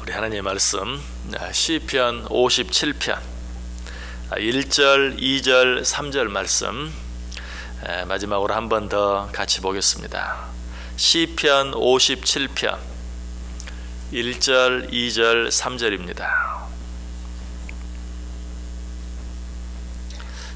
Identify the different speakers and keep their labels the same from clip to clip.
Speaker 1: 우리 하나님의 말씀 시편 57편 1절, 2절, 3절 말씀 마지막으로 한 번 더 같이 보겠습니다. 시편 57편 1절, 2절, 3절입니다.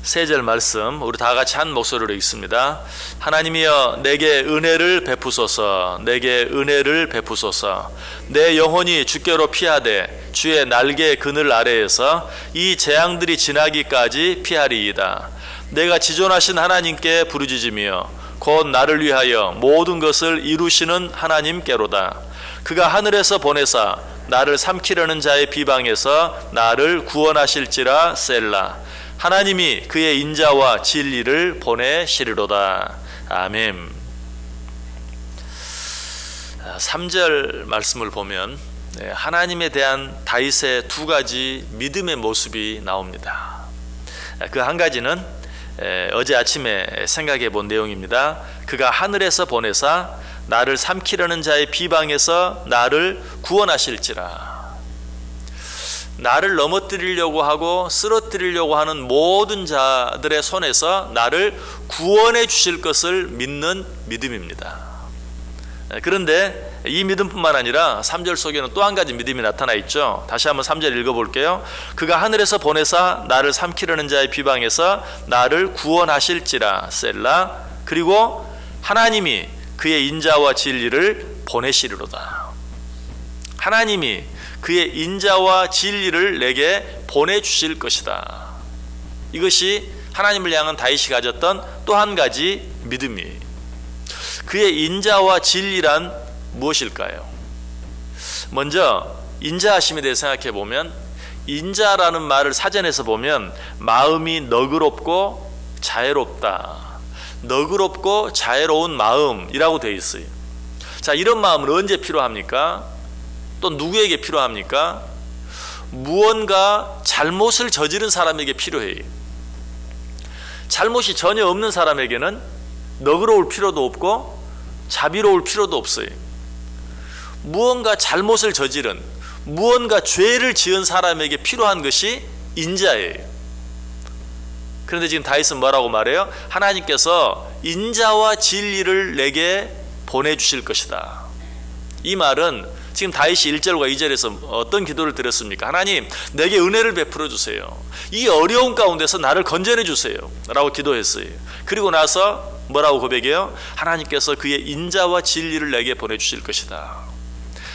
Speaker 1: 세 절 말씀 우리 다 같이 한 목소리로 읽습니다. 하나님이여 내게 은혜를 베푸소서, 내게 은혜를 베푸소서. 내 영혼이 주께로 피하되 주의 날개 그늘 아래에서 이 재앙들이 지나기까지 피하리이다. 내가 지존하신 하나님께 부르짖으며 곧 나를 위하여 모든 것을 이루시는 하나님께로다. 그가 하늘에서 보내사 나를 삼키려는 자의 비방에서 나를 구원하실지라. 셀라. 하나님이 그의 인자와 진리를 보내시리로다. 아멘. 3절 말씀을 보면 하나님에 대한 다윗의 두 가지 믿음의 모습이 나옵니다. 그 한 가지는 어제 아침에 생각해 본 내용입니다. 그가 하늘에서 보내사 나를 삼키려는 자의 비방에서 나를 구원하실지라. 나를 넘어뜨리려고 하고 쓰러뜨리려고 하는 모든 자들의 손에서 나를 구원해 주실 것을 믿는 믿음입니다. 그런데 이 믿음뿐만 아니라 3절 속에는 또 한 가지 믿음이 나타나 있죠. 다시 한번 3절 읽어볼게요. 그가 하늘에서 보내사 나를 삼키려는 자의 비방에서 나를 구원하실지라. 셀라. 그리고 하나님이 그의 인자와 진리를 보내시리로다. 하나님이 그의 인자와 진리를 내게 보내주실 것이다. 이것이 하나님을 향한 다윗이 가졌던 또 한 가지 믿음이에요. 그의 인자와 진리란 무엇일까요? 먼저 인자하심에 대해 생각해 보면, 인자라는 말을 사전에서 보면 마음이 너그럽고 자애롭다, 너그럽고 자애로운 마음이라고 되어 있어요. 자, 이런 마음은 언제 필요합니까? 또 누구에게 필요합니까? 무언가 잘못을 저지른 사람에게 필요해요. 잘못이 전혀 없는 사람에게는 너그러울 필요도 없고 자비로울 필요도 없어요. 무언가 잘못을 저지른, 무언가 죄를 지은 사람에게 필요한 것이 인자예요. 그런데 지금 다윗은 뭐라고 말해요? 하나님께서 인자와 진리를 내게 보내주실 것이다. 이 말은 지금 다윗이 1절과 2절에서 어떤 기도를 드렸습니까? 하나님, 내게 은혜를 베풀어 주세요. 이 어려운 가운데서 나를 건져내 주세요 라고 기도했어요. 그리고 나서 뭐라고 고백해요? 하나님께서 그의 인자와 진리를 내게 보내주실 것이다.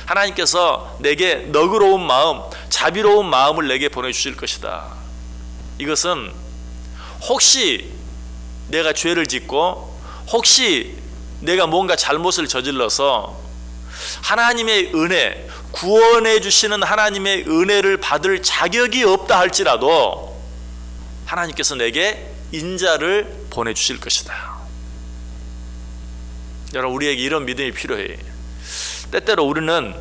Speaker 1: 하나님께서 내게 너그러운 마음, 자비로운 마음을 내게 보내주실 것이다. 이것은 혹시 내가 죄를 짓고 혹시 내가 뭔가 잘못을 저질러서 하나님의 은혜, 구원해 주시는 하나님의 은혜를 받을 자격이 없다 할지라도 하나님께서 내게 인자를 보내주실 것이다. 여러분, 우리에게 이런 믿음이 필요해. 때때로 우리는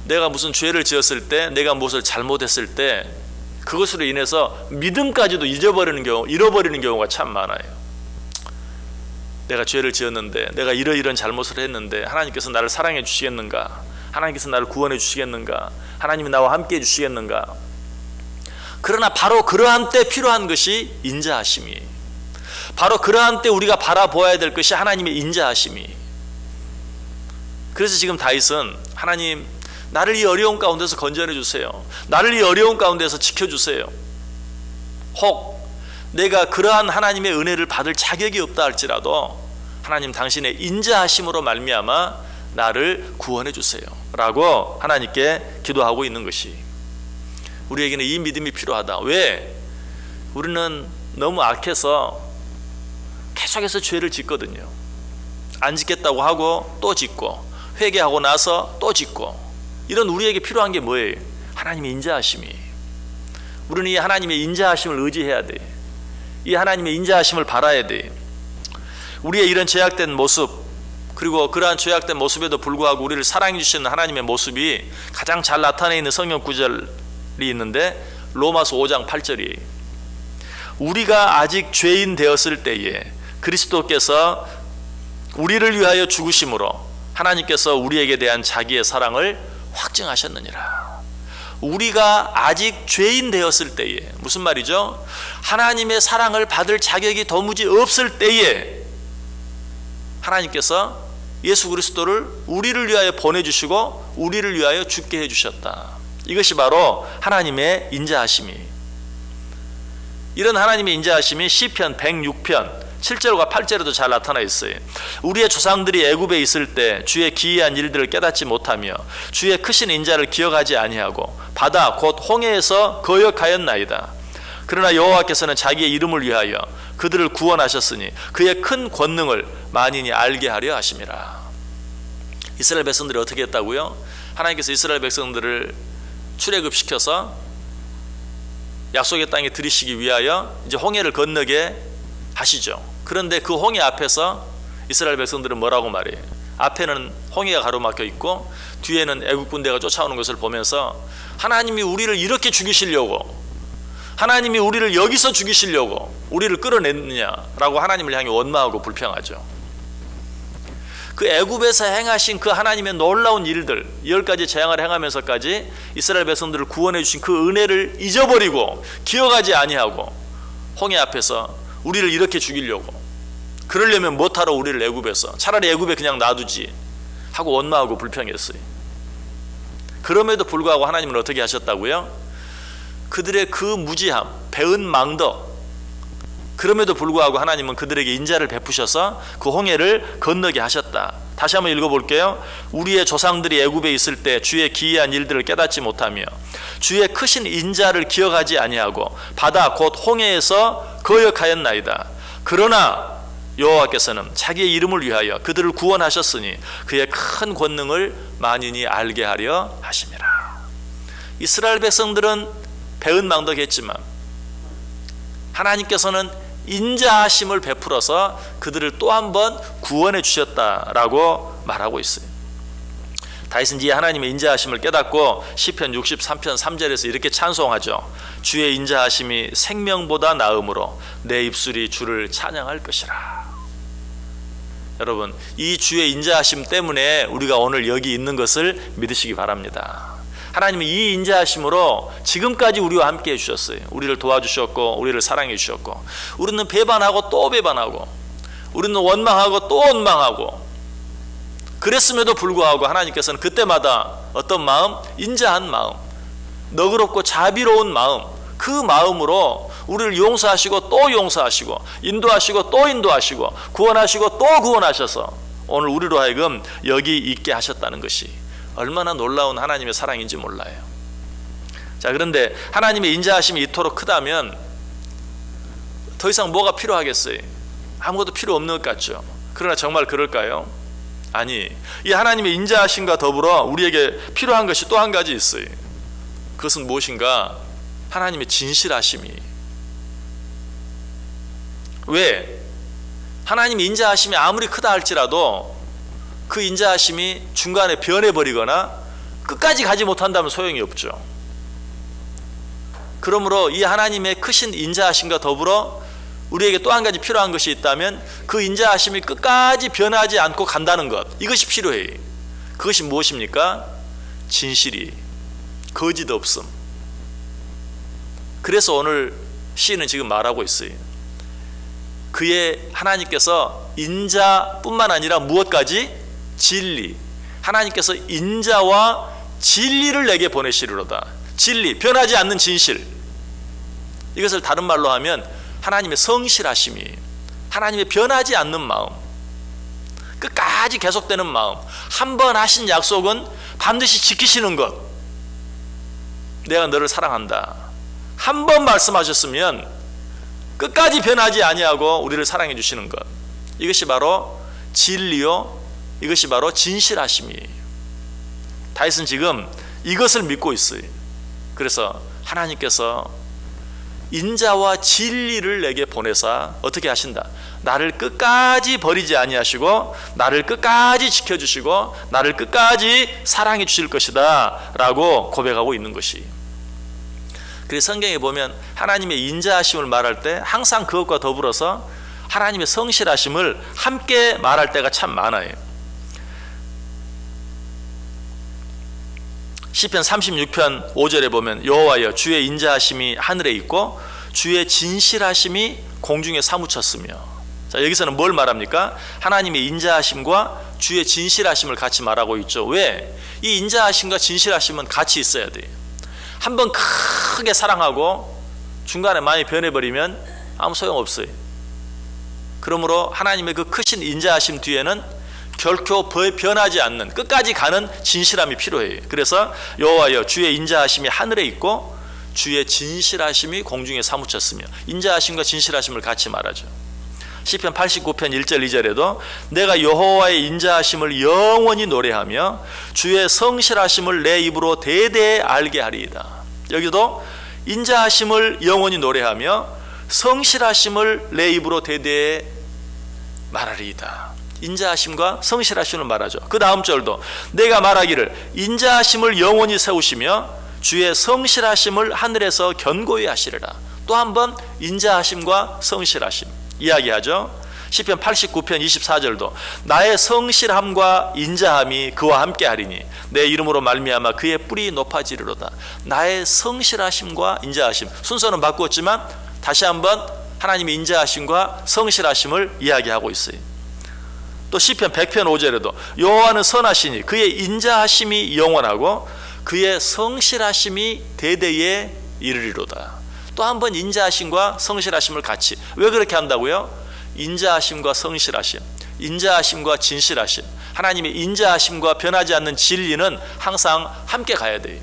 Speaker 1: 내가 무슨 죄를 지었을 때, 내가 무엇을 잘못했을 때 그것으로 인해서 믿음까지도 잃어버리는 경우가 참 많아요. 내가 죄를 지었는데, 내가 이러이러한 잘못을 했는데 하나님께서 나를 사랑해 주시겠는가? 하나님께서 나를 구원해 주시겠는가? 하나님이 나와 함께 해 주시겠는가? 그러나 바로 그러한 때 필요한 것이 인자하심이, 바로 그러한 때 우리가 바라보아야 될 것이 하나님의 인자하심이. 그래서 지금 다윗은 하나님, 나를 이 어려운 가운데서 건져내 주세요. 나를 이 어려운 가운데서 지켜주세요. 혹 내가 그러한 하나님의 은혜를 받을 자격이 없다 할지라도 하나님, 당신의 인자하심으로 말미암아 나를 구원해 주세요 라고 하나님께 기도하고 있는 것이, 우리에게는 이 믿음이 필요하다. 왜? 우리는 너무 악해서 계속해서 죄를 짓거든요. 안 짓겠다고 하고 또 짓고, 회개하고 나서 또 짓고. 이런 우리에게 필요한 게 뭐예요? 하나님의 인자하심이. 우리는 이 하나님의 인자하심을 의지해야 돼. 이 하나님의 인자하심을 바라야 돼. 우리의 이런 죄악된 모습, 그리고 그러한 죄악된 모습에도 불구하고 우리를 사랑해 주시는 하나님의 모습이 가장 잘 나타내 있는 성경 구절이 있는데 로마서 5장 8절이에요. 우리가 아직 죄인 되었을 때에 그리스도께서 우리를 위하여 죽으심으로 하나님께서 우리에게 대한 자기의 사랑을 확증하셨느니라. 우리가 아직 죄인 되었을 때에, 무슨 말이죠? 하나님의 사랑을 받을 자격이 도무지 없을 때에 하나님께서 예수 그리스도를 우리를 위하여 보내주시고 우리를 위하여 죽게 해주셨다. 이것이 바로 하나님의 인자하심이, 이런 하나님의 인자하심이 시편 106편 7절과 8절에도 잘 나타나 있어요. 우리의 조상들이 애굽에 있을 때 주의 기이한 일들을 깨닫지 못하며 주의 크신 인자를 기억하지 아니하고 바다 곧 홍해에서 거역하였나이다. 그러나 여호와께서는 자기의 이름을 위하여 그들을 구원하셨으니 그의 큰 권능을 만인이 알게 하려 하심이라. 이스라엘 백성들이 어떻게 했다고요? 하나님께서 이스라엘 백성들을 출애굽시켜서 약속의 땅에 들이시기 위하여 이제 홍해를 건너게 하시죠. 그런데 그 홍해 앞에서 이스라엘 백성들은 뭐라고 말해요? 앞에는 홍해가 가로막혀 있고 뒤에는 애국 군대가 쫓아오는 것을 보면서 하나님이 우리를 이렇게 죽이시려고, 하나님이 우리를 여기서 죽이시려고 우리를 끌어냈느냐라고 하나님을 향해 원망하고 불평하죠. 그 애굽에서 행하신 그 하나님의 놀라운 일들, 10가지 재앙을 행하면서까지 이스라엘 백성들을 구원해 주신 그 은혜를 잊어버리고 기억하지 아니하고 홍해 앞에서 우리를 이렇게 죽이려고, 그러려면 못하러 우리를 애굽에서, 차라리 애굽에 그냥 놔두지 하고 원망하고 불평했어요. 그럼에도 불구하고 하나님은 어떻게 하셨다고요? 그들의 그 무지함, 배은 망덕, 그럼에도 불구하고 하나님은 그들에게 인자를 베푸셔서 그 홍해를 건너게 하셨다. 다시 한번 읽어볼게요. 우리의 조상들이 애굽에 있을 때 주의 기이한 일들을 깨닫지 못하며 주의 크신 인자를 기억하지 아니하고 바다 곧 홍해에서 거역하였나이다. 그러나 여호와께서는 자기의 이름을 위하여 그들을 구원하셨으니 그의 큰 권능을 만인이 알게 하려 하심이라. 이스라엘 백성들은 배은망덕했지만 하나님께서는 인자하심을 베풀어서 그들을 또 한 번 구원해 주셨다라고 말하고 있어요. 다윗은 이 하나님의 인자하심을 깨닫고 시편 63편 3절에서 이렇게 찬송하죠. 주의 인자하심이 생명보다 나음으로 내 입술이 주를 찬양할 것이라. 여러분, 이 주의 인자하심 때문에 우리가 오늘 여기 있는 것을 믿으시기 바랍니다. 하나님은 이 인자하심으로 지금까지 우리와 함께 해주셨어요. 우리를 도와주셨고 우리를 사랑해 주셨고, 우리는 배반하고 또 배반하고, 우리는 원망하고 또 원망하고, 그랬음에도 불구하고 하나님께서는 그때마다 어떤 마음? 인자한 마음, 너그럽고 자비로운 마음, 그 마음으로 우리를 용서하시고 또 용서하시고, 인도하시고 또 인도하시고, 구원하시고 또 구원하셔서 오늘 우리로 하여금 여기 있게 하셨다는 것이 얼마나 놀라운 하나님의 사랑인지 몰라요. 자, 그런데 하나님의 인자하심이 이토록 크다면 더 이상 뭐가 필요하겠어요? 아무것도 필요 없는 것 같죠. 그러나 정말 그럴까요? 아니, 이 하나님의 인자하심과 더불어 우리에게 필요한 것이 또 한 가지 있어요. 그것은 무엇인가? 하나님의 진실하심이. 왜? 하나님의 인자하심이 아무리 크다 할지라도 그 인자하심이 중간에 변해버리거나 끝까지 가지 못한다면 소용이 없죠. 그러므로 이 하나님의 크신 인자하심과 더불어 우리에게 또 한 가지 필요한 것이 있다면 그 인자하심이 끝까지 변하지 않고 간다는 것, 이것이 필요해요. 그것이 무엇입니까? 진실이, 거짓 없음. 그래서 오늘 시인은 지금 말하고 있어요. 그의 하나님께서 인자뿐만 아니라 무엇까지? 진리. 하나님께서 인자와 진리를 내게 보내시리로다. 진리, 변하지 않는 진실. 이것을 다른 말로 하면 하나님의 성실하심이, 하나님의 변하지 않는 마음, 끝까지 계속되는 마음, 한 번 하신 약속은 반드시 지키시는 것. 내가 너를 사랑한다. 한 번 말씀하셨으면 끝까지 변하지 아니하고 우리를 사랑해 주시는 것. 이것이 바로 진리요, 이것이 바로 진실하심이에요. 다윗은 지금 이것을 믿고 있어요. 그래서 하나님께서 인자와 진리를 내게 보내사 어떻게 하신다? 나를 끝까지 버리지 아니하시고 나를 끝까지 지켜주시고 나를 끝까지 사랑해 주실 것이다 라고 고백하고 있는 것이. 그래서 성경에 보면 하나님의 인자하심을 말할 때 항상 그것과 더불어서 하나님의 성실하심을 함께 말할 때가 참 많아요. 시편 36편 5절에 보면 여호와여 주의 인자하심이 하늘에 있고 주의 진실하심이 공중에 사무쳤으며. 자, 여기서는 뭘 말합니까? 하나님의 인자하심과 주의 진실하심을 같이 말하고 있죠. 왜? 이 인자하심과 진실하심은 같이 있어야 돼요. 한번 크게 사랑하고 중간에 많이 변해버리면 아무 소용없어요. 그러므로 하나님의 그 크신 인자하심 뒤에는 결코 변하지 않는 끝까지 가는 진실함이 필요해요. 그래서 여호와여 주의 인자하심이 하늘에 있고 주의 진실하심이 공중에 사무쳤으며, 인자하심과 진실하심을 같이 말하죠. 시편 89편 1절 2절에도 내가 여호와의 인자하심을 영원히 노래하며 주의 성실하심을 내 입으로 대대에 알게 하리이다. 여기도 인자하심을 영원히 노래하며 성실하심을 내 입으로 대대에 말하리이다. 인자하심과 성실하심을 말하죠. 그 다음 절도 내가 말하기를 인자하심을 영원히 세우시며 주의 성실하심을 하늘에서 견고히 하시리라. 또 한 번 인자하심과 성실하심 이야기하죠. 시편 89편 24절도 나의 성실함과 인자함이 그와 함께 하리니 내 이름으로 말미암아 그의 뿔이 높아지리로다. 나의 성실하심과 인자하심, 순서는 바꾸었지만 다시 한번 하나님의 인자하심과 성실하심을 이야기하고 있어요. 또 시편 100편 5절에도 여호와는 선하시니 그의 인자하심이 영원하고 그의 성실하심이 대대에 이르리로다. 또 한 번 인자하심과 성실하심을 같이. 왜 그렇게 한다고요? 인자하심과 성실하심, 인자하심과 진실하심, 하나님의 인자하심과 변하지 않는 진리는 항상 함께 가야 돼요.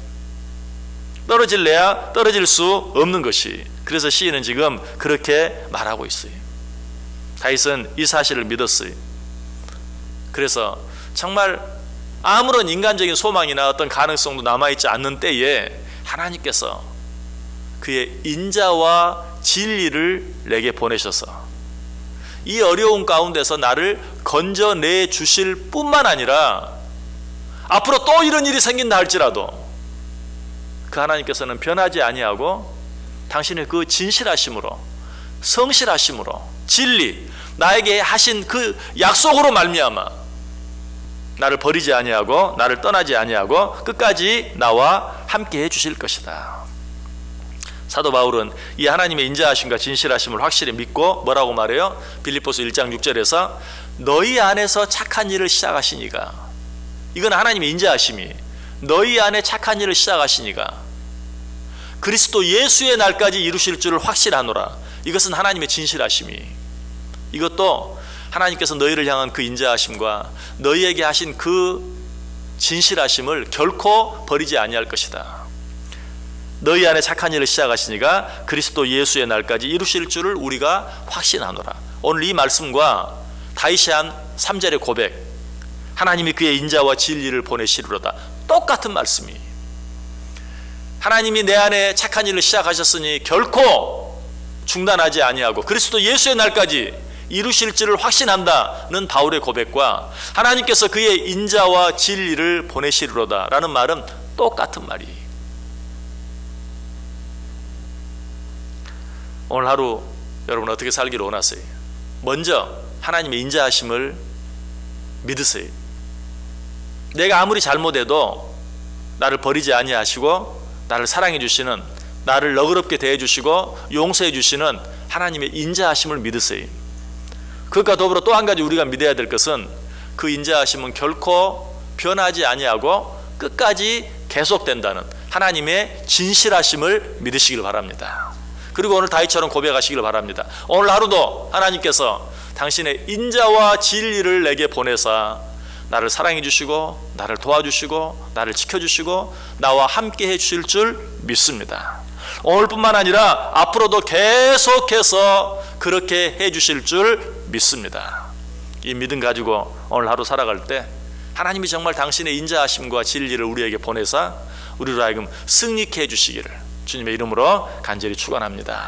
Speaker 1: 떨어질래야 떨어질 수 없는 것이. 그래서 시인은 지금 그렇게 말하고 있어요. 다윗은 이 사실을 믿었어요. 그래서 정말 아무런 인간적인 소망이나 어떤 가능성도 남아있지 않는 때에 하나님께서 그의 인자와 진리를 내게 보내셔서 이 어려운 가운데서 나를 건져내 주실 뿐만 아니라 앞으로 또 이런 일이 생긴다 할지라도 그 하나님께서는 변하지 아니하고 당신의 그 진실하심으로, 성실하심으로, 진리, 나에게 하신 그 약속으로 말미암아 나를 버리지 아니하고 나를 떠나지 아니하고 끝까지 나와 함께 해주실 것이다. 사도 바울은 이 하나님의 인자하심과 진실하심을 확실히 믿고 뭐라고 말해요? 빌립보서 1장 6절에서 너희 안에서 착한 일을 시작하시니가, 이건 하나님의 인자하심이 너희 안에 착한 일을 시작하시니가 그리스도 예수의 날까지 이루실 줄을 확실하노라. 이것은 하나님의 진실하심이, 이것도 하나님께서 너희를 향한 그 인자하심과 너희에게 하신 그 진실하심을 결코 버리지 아니할 것이다. 너희 안에 착한 일을 시작하시니가 그리스도 예수의 날까지 이루실 줄을 우리가 확신하노라. 오늘 이 말씀과 다윗이 한 3절의 고백, 하나님이 그의 인자와 진리를 보내시리로다, 똑같은 말씀이, 하나님이 내 안에 착한 일을 시작하셨으니 결코 중단하지 아니하고 그리스도 예수의 날까지 이루실 줄을 확신한다는 바울의 고백과 하나님께서 그의 인자와 진리를 보내시리로다 라는 말은 똑같은 말이. 오늘 하루 여러분 어떻게 살기를 원하세요? 먼저 하나님의 인자하심을 믿으세요. 내가 아무리 잘못해도 나를 버리지 아니하시고 나를 사랑해 주시는, 나를 너그럽게 대해 주시고 용서해 주시는 하나님의 인자하심을 믿으세요. 그것과 더불어 또 한 가지 우리가 믿어야 될 것은 그 인자하심은 결코 변하지 아니하고 끝까지 계속된다는 하나님의 진실하심을 믿으시길 바랍니다. 그리고 오늘 다윗처럼 고백하시길 바랍니다. 오늘 하루도 하나님께서 당신의 인자와 진리를 내게 보내사 나를 사랑해 주시고 나를 도와주시고 나를 지켜주시고 나와 함께 해 주실 줄 믿습니다. 오늘뿐만 아니라 앞으로도 계속해서 그렇게 해 주실 줄 믿습니다. 이 믿음 가지고 오늘 하루 살아갈 때 하나님이 정말 당신의 인자하심과 진리를 우리에게 보내사 우리로 하여금 승리케 해 주시기를 주님의 이름으로 간절히 축원합니다.